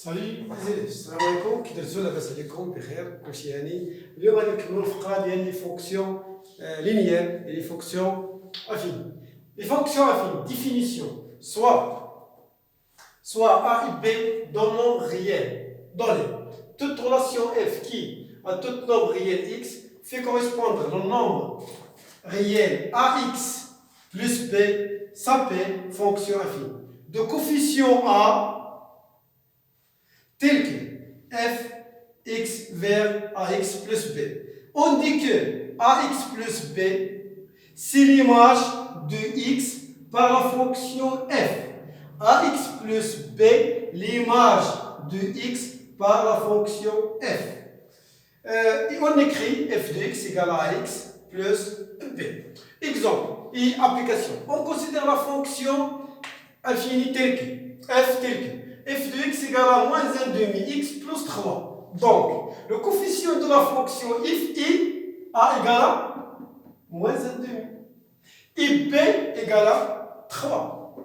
صالي السلام عليكم. كي درتو لاباس عليكم بخير كلشي هاني. اليوم غادي نكملو الفقره ديال لي فونكسيون لينيير et les fonctions affines. Les fonctions affines, définition. Soit A et B dans le nombre réel donné. Toute relation f qui, à tout nombre réel x, fait correspondre le nombre réel ax plus b s'appelle fonction affine. De coefficient A tel que f x vers ax plus b. On dit que ax plus b, c'est l'image de x par la fonction f. Ax plus b, l'image de x par la fonction f. Et on écrit f de x égale à ax plus b. Exemple et application. On considère la fonction infinie telle que f telle que f de x égale à moins 1 demi x plus 3. Donc, le coefficient de la fonction if i a égale à moins 1 demi. Et b égale à 3.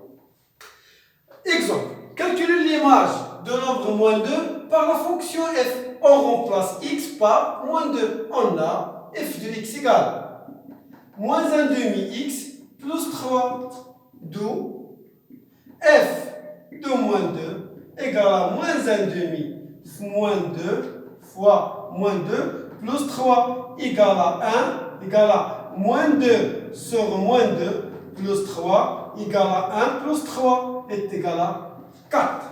Exemple, calculer l'image de nombre moins 2 par la fonction f. On remplace x par moins 2. On a f de x égale moins 1 demi x plus 3. D'où f de moins 2 égale à moins 1 demi moins 2 fois moins 2 plus 3 égale à 1 égale à moins 2 sur moins 2 plus 3 égale à 1 plus 3 est égal à 4.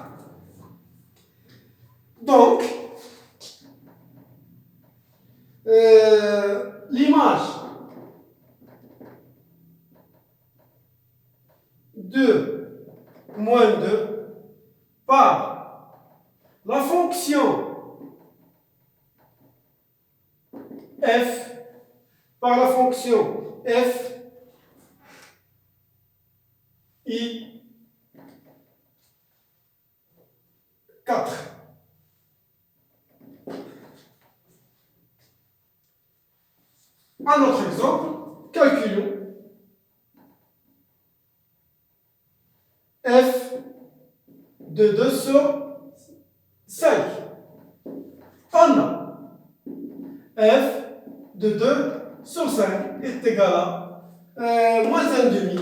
Donc, l'image de moins 2 par la fonction f par la fonction f i 4. Un autre exemple, calculons f de 2 sur 5. On a f de 2 sur 5 est égal à moins 1 demi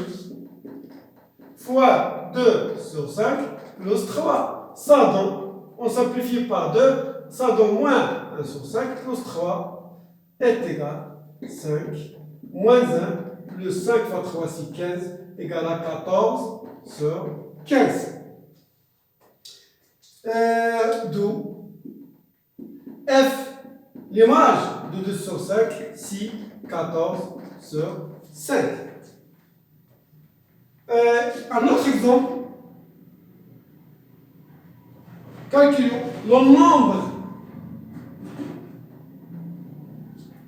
fois 2 sur 5 plus 3. Ça donne, on simplifie par 2, ça donne moins 1 sur 5 plus 3 est égal à 5 moins 1 plus 5 fois 3 c'est 15 égale à 14 sur 15. D'où f, l'image de 2 sur 5, c'est 14 sur 5. Un autre exemple, calculons le nombre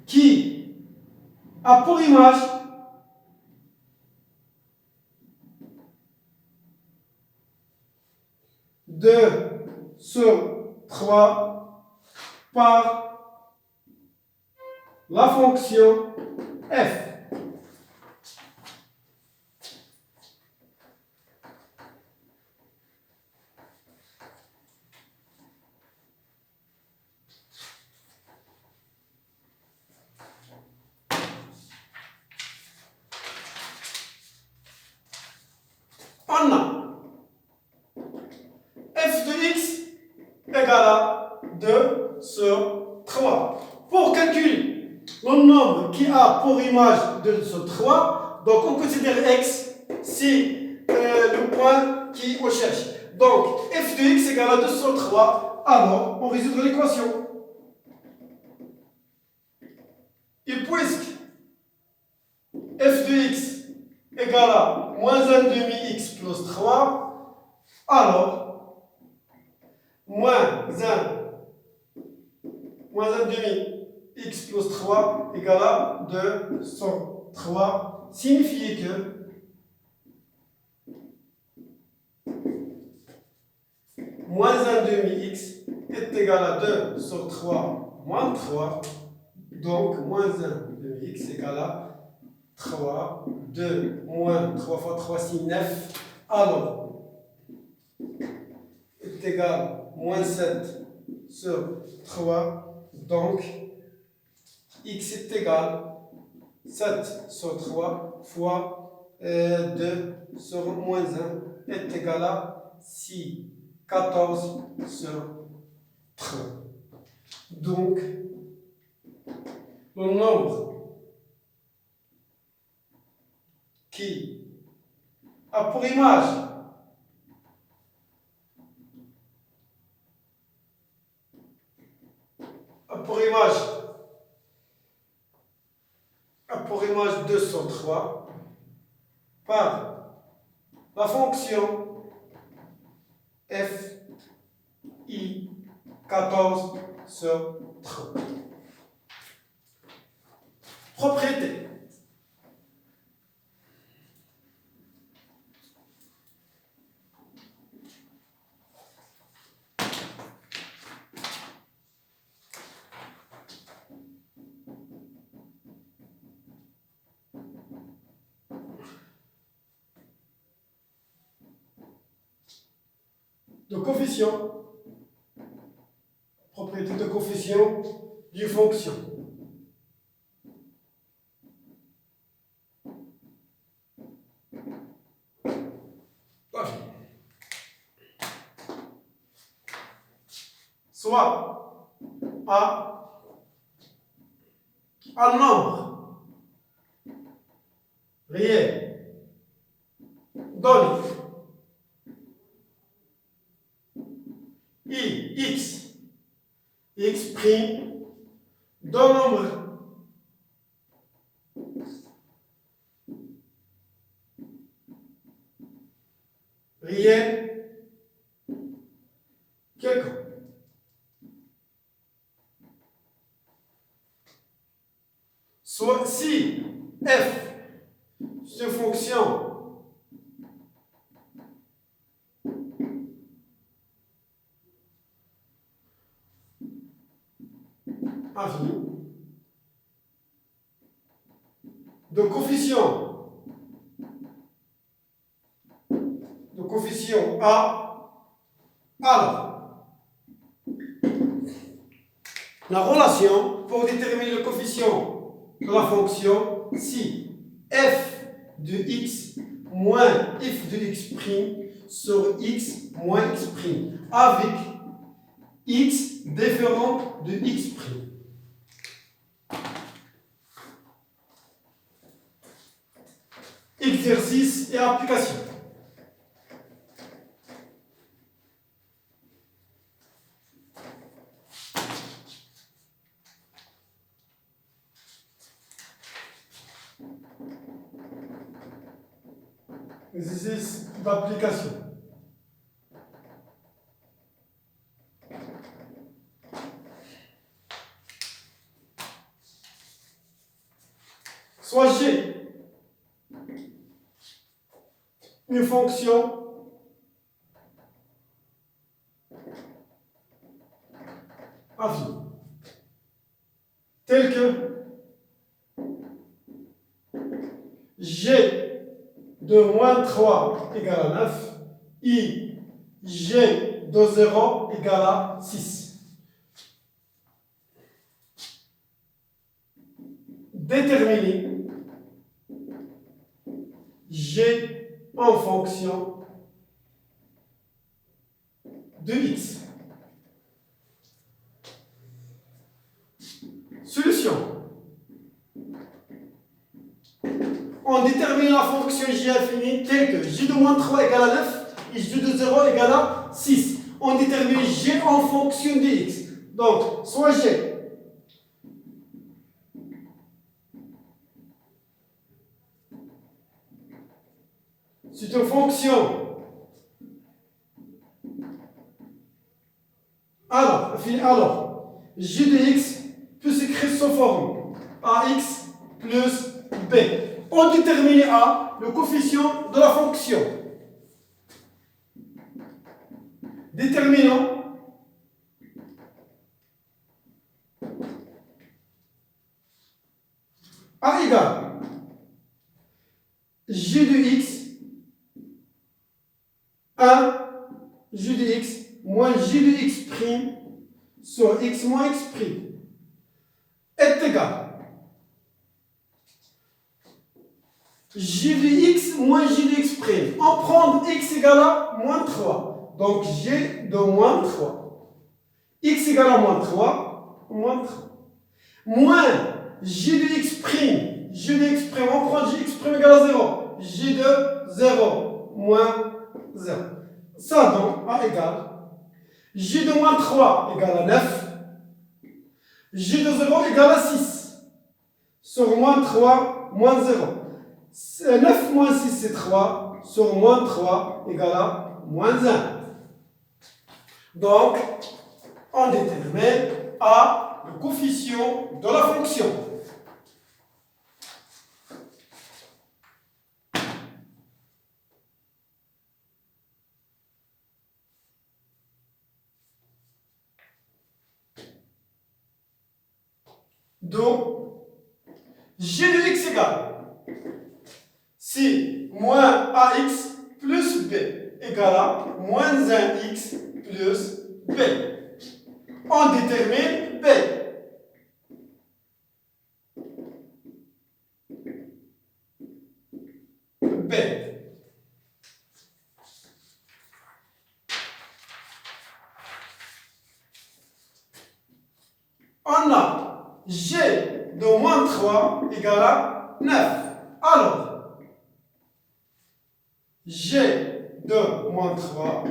qui a pour image deux sur 3 par la fonction f. On a f de x égale à 2 sur 3. Pour calculer le nombre qui a pour image 2 sur 3, donc on considère x, c'est le point qu'on cherche. Donc f de x égale à 2 sur 3, alors on résout l'équation. Et puisque f de x égale à moins 1 demi x plus 3, alors moins 1 demi x plus 3 égale à 2 sur 3 signifie que moins 1 demi x est égal à 2 sur 3 moins 3, donc moins 1 demi x égale à 3, 2 moins 3 fois 3 c'est 9, alors est égal moins 7 sur 3. Donc, x est égal 7 sur 3 fois 2 sur moins 1 est égal à 6, 14 sur 3. Donc, le nombre qui a pour image pour image 2 sur 3 par la fonction f i 14 sur 3. Propriété. De coefficient, propriété de coefficient d'une fonction. Soit un nombre réel donné x prime d'un nombre réel quelconque. Soit si f c'est une fonction infinie de coefficient a, alors la relation pour déterminer le coefficient de la fonction, si f de x moins f de x' sur x moins x' avec x différent de x'. Exercice et application. Exercice d'application. Soit G une fonction infinie telle que G de moins 3 égale à 9, I, G de 0 égale à 6. Déterminer G en fonction de x. Solution. On détermine la fonction G infinie telle que J de moins 3 égale à 9 et J de 0 égale à 6. On détermine G en fonction de x. Donc, soit G c'est une fonction alors J de x peut s'écrire sous forme ax plus b. On détermine A, le coefficient de la fonction. Déterminons A égale J de x 1, J de x moins j de x' sur x moins x' est égal j de x moins j de x'. On prend x égale à moins 3. Donc j de moins 3. X égale à moins 3. Moins 3. Moins j de x'. J de x'. On prend j x' égale à 0. J de 0. Moins 0. Ça donne A égale j de moins 3 égale à 9. J de 0 égale à 6. Sur moins 3, moins 0. 9 moins 6, c'est 3. Sur moins 3 égale à moins 1. Donc, on détermine A, le coefficient de la fonction. Donc, j de x égale si moins ax plus b égale à moins 1x plus b. On détermine b. B. On a g de moins 3 égale à 9. Alors, g de moins 3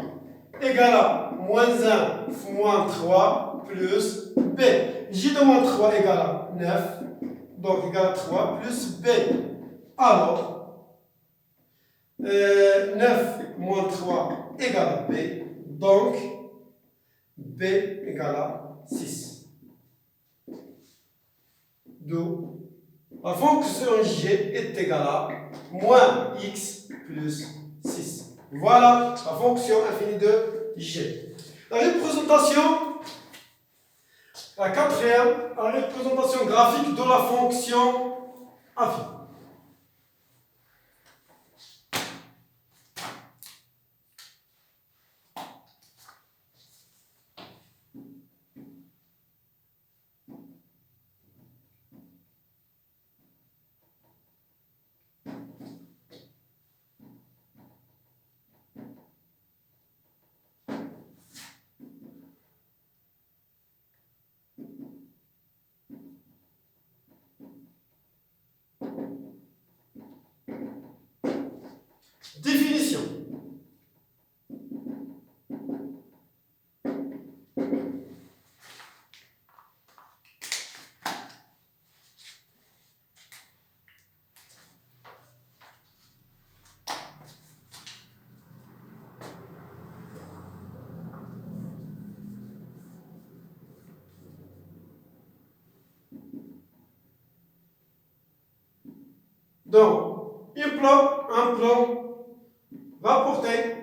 égale à moins 1 moins 3 plus b. J de moins 3 égale à 9, donc égale à 3 plus b. Alors, 9 moins 3 égale à b, donc b égale à 6. D'où la fonction g est égale à moins x plus 6. Voilà la fonction infinie de g. La représentation, la quatrième, la représentation graphique de la fonction infinie. Définition. Donc, un plan va porter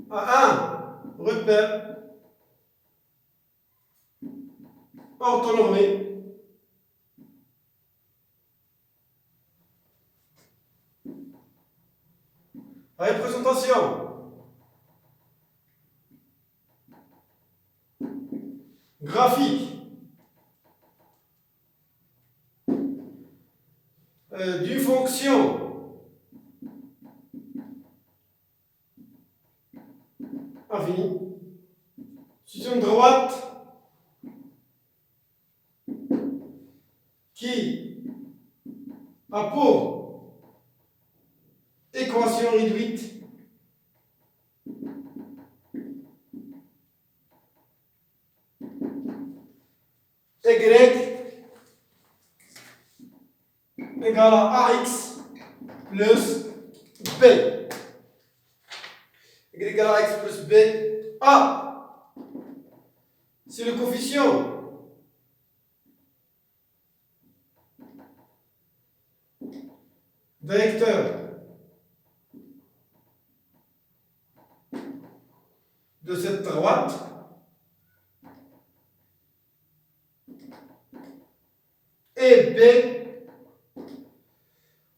à un repère orthonormé la représentation graphique d'une fonction infinie sur une droite qui a pour équation réduite y égale à ax plus b. Y égale à x plus b. A, c'est le coefficient vecteur de cette droite et b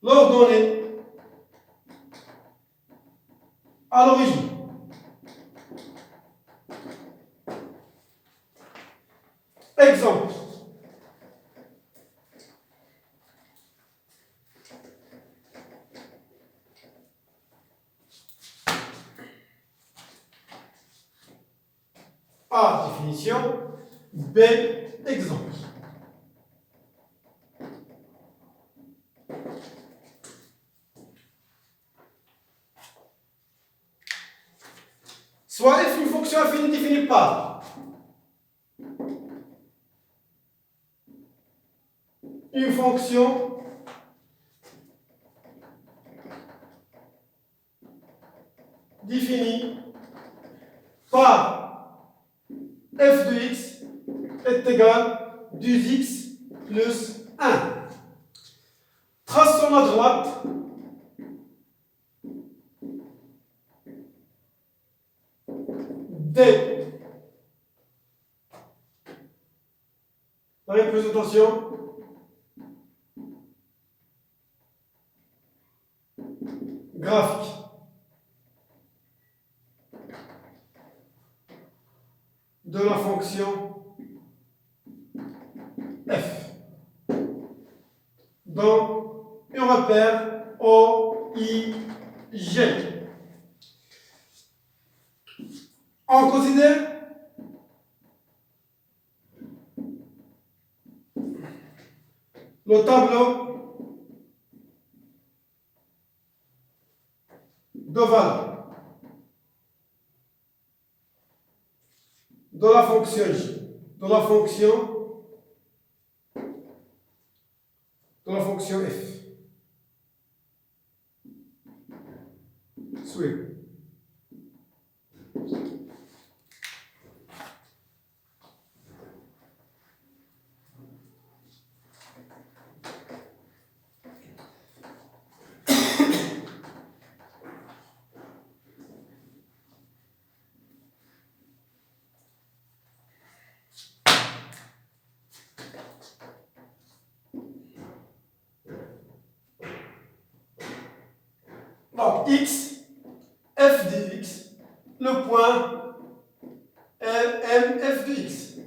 l'ordonnée à l'origine. Exemple. A, définition. B, exemple. Soit f une fonction infinie définie par une fonction définie par f de x est égal à 2x plus 1. Traçons la droite D. La représentation graphique de la fonction f dans un repère O, I, G. On considère le tableau de valeur de la fonction J, de la fonction f. Suivez. Donc, x, f de x, le point m, f de x.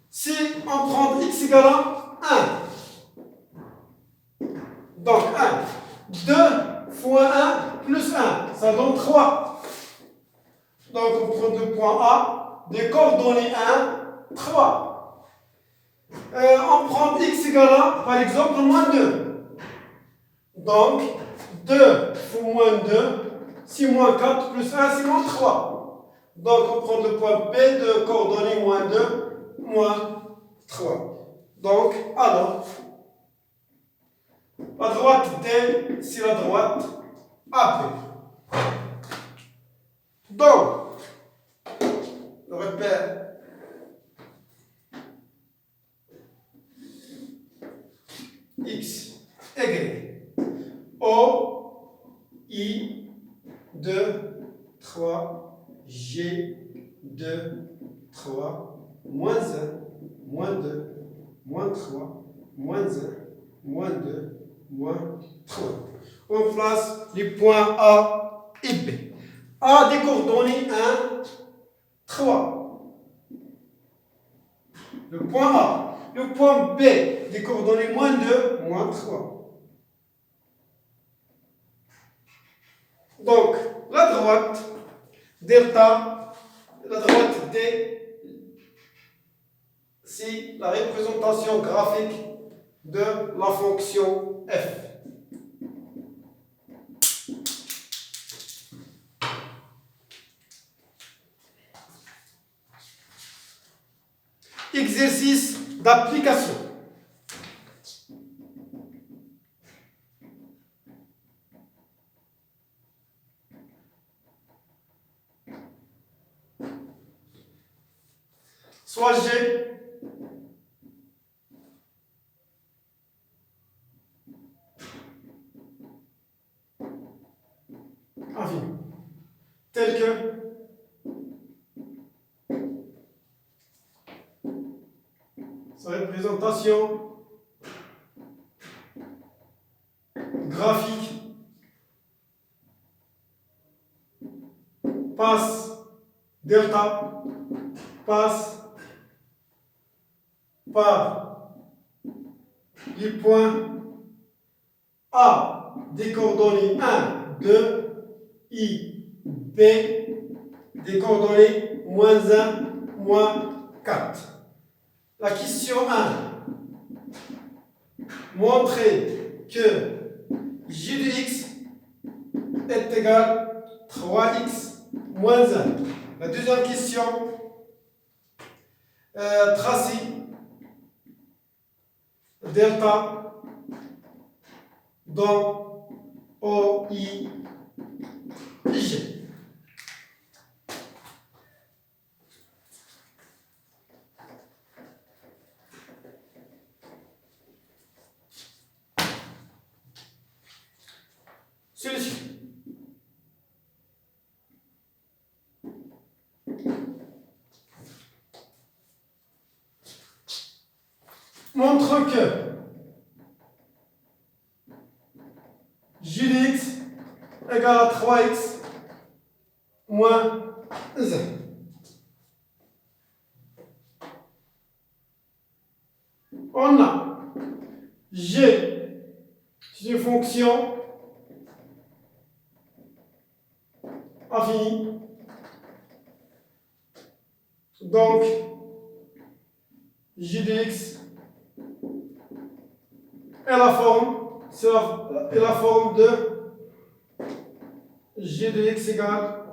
Si on prend x égale à 1, donc 1, 2 fois 1 plus 1, ça donne 3. Donc, on prend le point A, des coordonnées 1, 3. On prend x égale à, par exemple, moins 2. Donc, 2 fois moins 2, c'est moins 4 plus 1, c'est moins 3. Donc, on prend le point B de coordonnées moins 2, moins 3. Donc, alors, la droite D, c'est la droite AP. Donc, le repère X égale O, I, 2, 3, G, 2, 3, moins 1, moins 2, moins 3, moins 1, moins 2, moins 3. On place les points A et B. A des coordonnées 1, 3. Le point A. Le point B des coordonnées moins 2, moins 3. Donc, la droite delta, la droite D, c'est la représentation graphique de la fonction f. Exercice d'application. Soit G infini, tel que sa représentation graphique passe delta passe par les points A des coordonnées 1, 2, I, B des coordonnées moins 1, moins 4. La question 1. Montrer que j de x est égal à 3x moins 1. La deuxième question, tracer delta dans OI G. Solution. Montre que j de x égale à 3x moins 1. On a g, c'est une fonction infinie. Donc, j de x est la forme, est la forme de g de x égale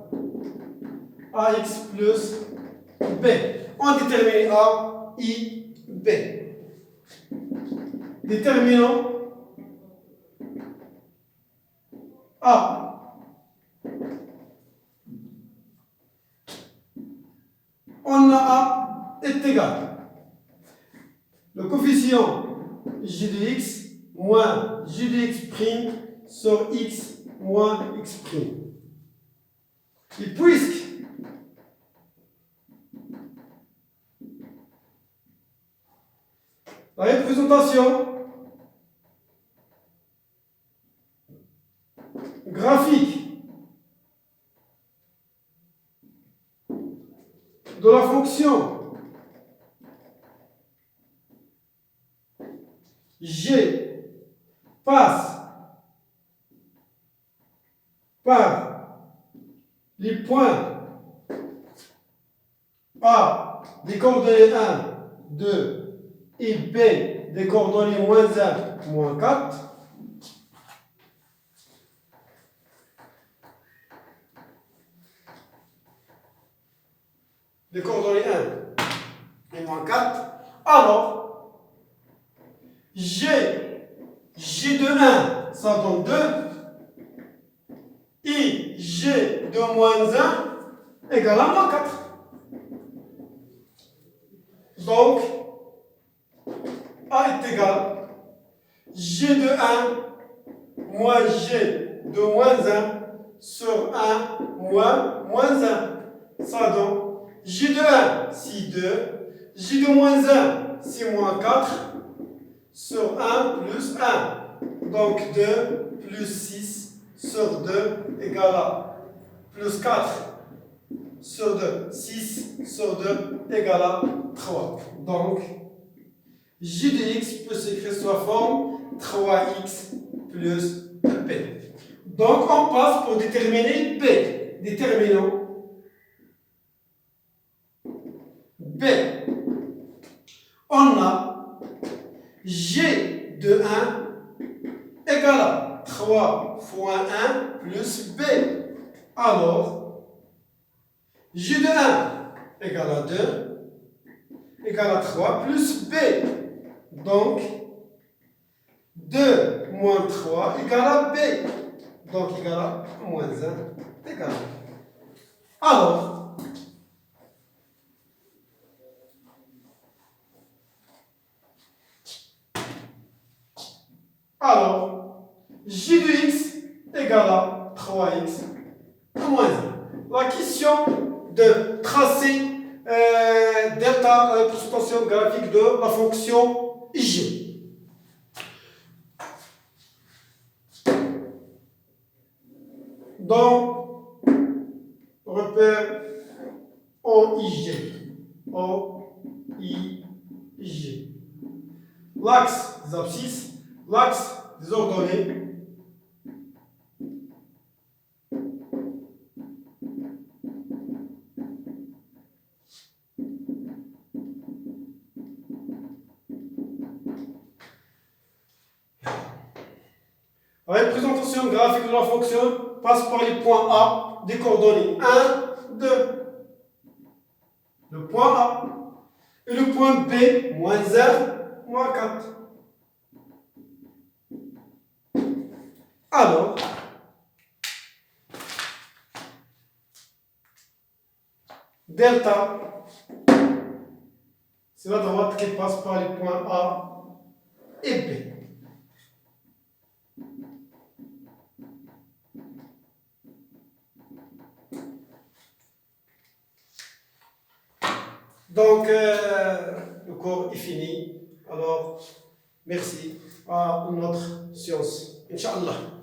ax plus b. On détermine a, i, b. Déterminons a. On a a est égal. Le coefficient j de x moins j de x prime sur x moins x prime. Et puisque la représentation graphique de la fonction g passe par les points A des coordonnées 1, 2 et B des coordonnées moins 1, moins 4. Des coordonnées 1 et moins 4. Alors, G de 1, ça donne 2. Et G de moins 1 égale à moins 4. Donc, A est égal G de 1 moins G de moins 1 sur 1 moins 1. Ça donne J de 1, c'est 2. J de moins 1, c'est moins 4. Sur 1 plus 1. Donc 2 plus 6 sur 2 égale à plus 4 sur 2. 6 sur 2 égale à 3. Donc, j de x peut s'écrire sous la forme 3x plus b. Donc, on passe pour déterminer b. Déterminons b. On a g de 1 égale à 3 fois 1 plus b. Alors, j de 1 égale à 2 égale à 3 plus b. Donc, 2 moins 3 égale à b. Donc, égale à moins 1 égale à. Alors, j de x égale à 3x moins 1. La question de tracer delta, la représentation graphique de la fonction g. Donc, on repère OIG. OIG. L'axe des abscisses, l'axe des ordonnées. La représentation graphique de la fonction passe par les points A des coordonnées 1, 2. Le point A. Et le point B, moins 1, moins 4. Alors, delta, c'est la droite qui passe par les points A et B. Donc, le cours est fini. Alors, merci à notre séance. Inch'Allah.